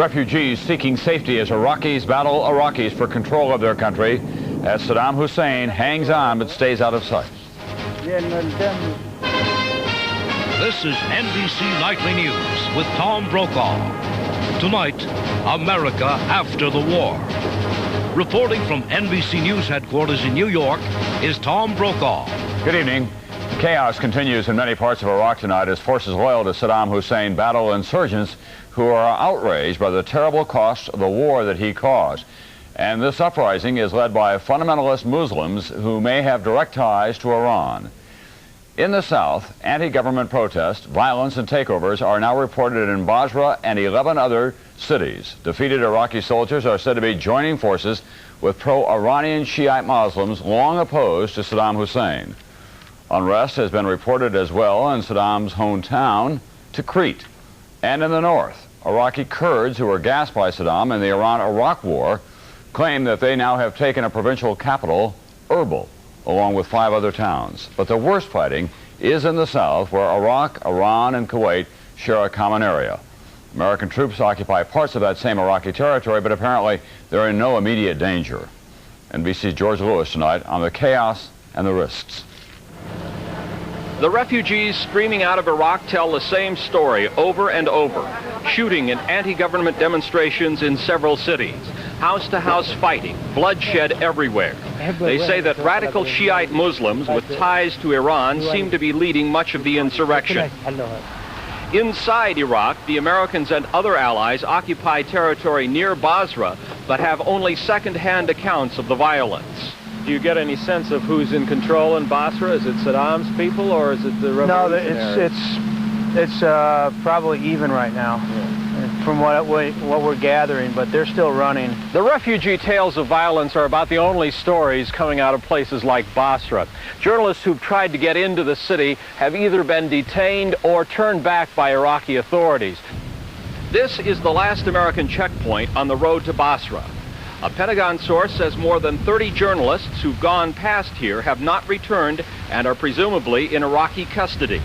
Refugees seeking safety as Iraqis battle Iraqis for control of their country as Saddam Hussein hangs on but stays out of sight. This is NBC Nightly News with Tom Brokaw. Tonight, America after the war. Reporting from NBC News headquarters in New York is Tom Brokaw. Good evening. Chaos continues in many parts of Iraq tonight as forces loyal to Saddam Hussein battle insurgents who are outraged by the terrible cost of the war that he caused. And this uprising is led by fundamentalist Muslims who may have direct ties to Iran. In the south, anti-government protests, violence, and takeovers are now reported in Basra and 11 other cities. Defeated Iraqi soldiers are said to be joining forces with pro-Iranian Shiite Muslims long opposed to Saddam Hussein. Unrest has been reported as well in Saddam's hometown, Tikrit. And in the north, Iraqi Kurds who were gassed by Saddam in the Iran-Iraq war claim that they now have taken a provincial capital, Erbil, along with 5 other towns. But the worst fighting is in the south, where Iraq, Iran, and Kuwait share a common area. American troops occupy parts of that same Iraqi territory, but apparently they're in no immediate danger. NBC's George Lewis tonight on the chaos and the risks. The refugees streaming out of Iraq tell the same story over and over. Shooting and anti-government demonstrations in several cities. House-to-house fighting, bloodshed everywhere. They say that radical Shiite Muslims with ties to Iran seem to be leading much of the insurrection. Inside Iraq, the Americans and other allies occupy territory near Basra, but have only second-hand accounts of the violence. Do you get any sense of who's in control in Basra? Is it Saddam's people or is it the revolutionaries? No, it's probably even right now, from what we're gathering, but they're still running. The refugee tales of violence are about the only stories coming out of places like Basra. Journalists who've tried to get into the city have either been detained or turned back by Iraqi authorities. This is the last American checkpoint on the road to Basra. A Pentagon source says more than 30 journalists who've gone past here have not returned and are presumably in Iraqi custody.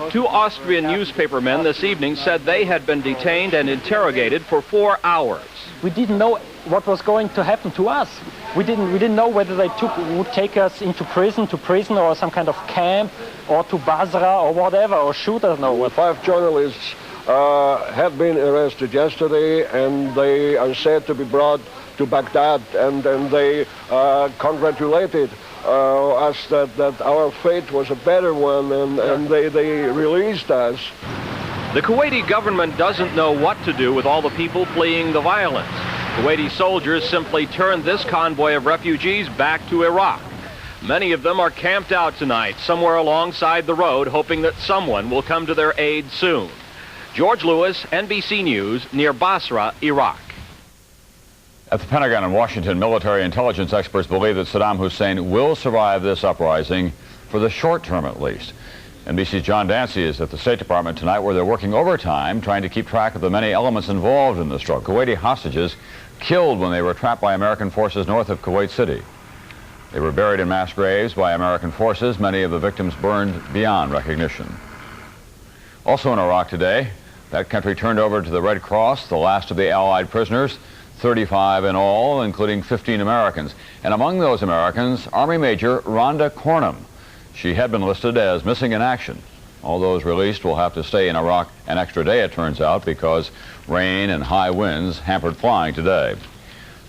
2 Austrian newspapermen this evening said they had been detained and interrogated for 4 hours. We didn't know what was going to happen to us. We didn't know whether they would take us into prison or some kind of camp or to Basra or whatever, or shoot us. No. 5 journalists have been arrested yesterday, and they are said to be brought to Baghdad, and they congratulated us that our fate was a better one, and they released us. The Kuwaiti government doesn't know what to do with all the people fleeing the violence. Kuwaiti soldiers simply turned this convoy of refugees back to Iraq. Many of them are camped out tonight somewhere alongside the road, hoping that someone will come to their aid soon. George Lewis, NBC News, near Basra, Iraq. At the Pentagon in Washington, military intelligence experts believe that Saddam Hussein will survive this uprising, for the short term at least. NBC's John Dancy is at the State Department tonight, where they're working overtime trying to keep track of the many elements involved in the struggle. Kuwaiti hostages killed when they were trapped by American forces north of Kuwait City. They were buried in mass graves by American forces, many of the victims burned beyond recognition. Also in Iraq today, that country turned over to the Red Cross the last of the Allied prisoners, 35 in all, including 15 Americans. And among those Americans, Army Major Rhonda Cornum. She had been listed as missing in action. All those released will have to stay in Iraq an extra day, it turns out, because rain and high winds hampered flying today.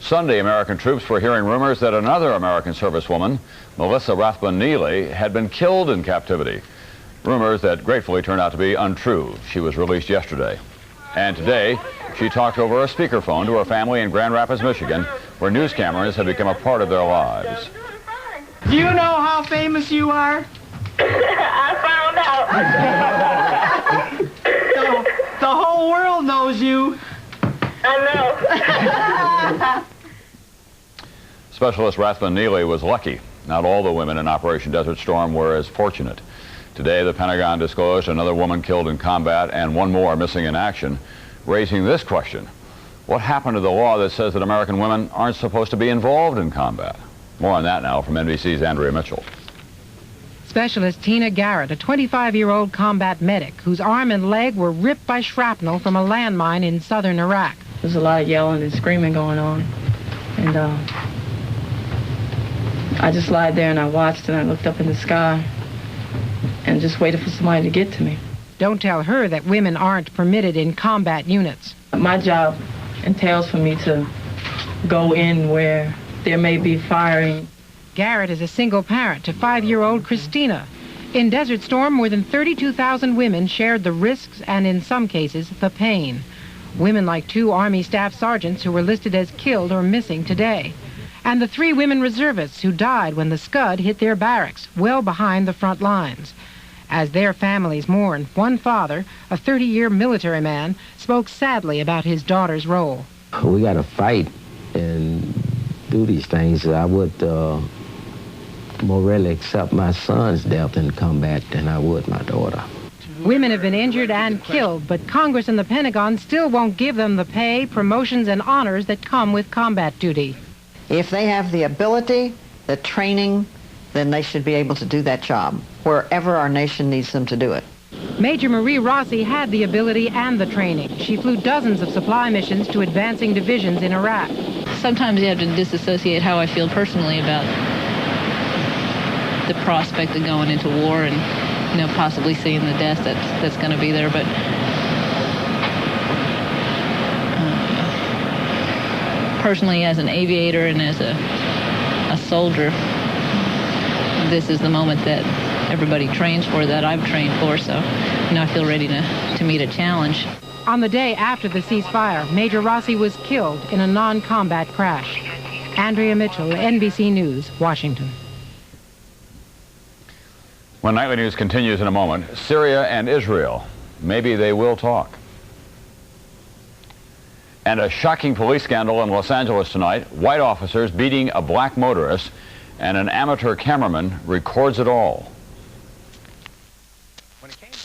Sunday, American troops were hearing rumors that another American servicewoman, Melissa Rathbun-Neely, had been killed in captivity. Rumors that gratefully turned out to be untrue. She was released yesterday. And today, she talked over a speakerphone to her family in Grand Rapids, Michigan, where news cameras have become a part of their lives. Do you know how famous you are? I found out. The whole world knows you. I know. Specialist Rathbun-Neely was lucky. Not all the women in Operation Desert Storm were as fortunate. Today, the Pentagon disclosed another woman killed in combat and 1 more missing in action, raising this question: what happened to the law that says that American women aren't supposed to be involved in combat? More on that now from NBC's Andrea Mitchell. Specialist Tina Garrett, a 25-year-old combat medic whose arm and leg were ripped by shrapnel from a landmine in southern Iraq. There's a lot of yelling and screaming going on. And I just lied there and I watched and I looked up in the sky and just waited for somebody to get to me. Don't tell her that women aren't permitted in combat units. My job entails for me to go in where there may be firing. Garrett is a single parent to 5-year-old Christina. In Desert Storm, more than 32,000 women shared the risks and, in some cases, the pain. Women like 2 Army staff sergeants who were listed as killed or missing today. And the 3 women reservists who died when the Scud hit their barracks, well behind the front lines. As their families mourn, one father, a 30-year military man, spoke sadly about his daughter's role. We got to fight and do these things. I would more readily accept my son's death in combat than I would my daughter. Women have been injured and killed, but Congress and the Pentagon still won't give them the pay, promotions, and honors that come with combat duty. If they have the ability, the training, then they should be able to do that job wherever our nation needs them to do it. Major Marie Rossi had the ability and the training. She flew dozens of supply missions to advancing divisions in Iraq. Sometimes you have to disassociate how I feel personally about the prospect of going into war and, you know, possibly seeing the death that's going to be there. But personally, as an aviator and as a soldier, this is the moment that everybody trains for, that I've trained for, so, you know, I feel ready to meet a challenge. On the day after the ceasefire, Major Rossi was killed in a non-combat crash. Andrea Mitchell, NBC News, Washington. When Nightly News continues in a moment, Syria and Israel, maybe they will talk. And a shocking police scandal in Los Angeles tonight, white officers beating a black motorist, and an amateur cameraman records it all.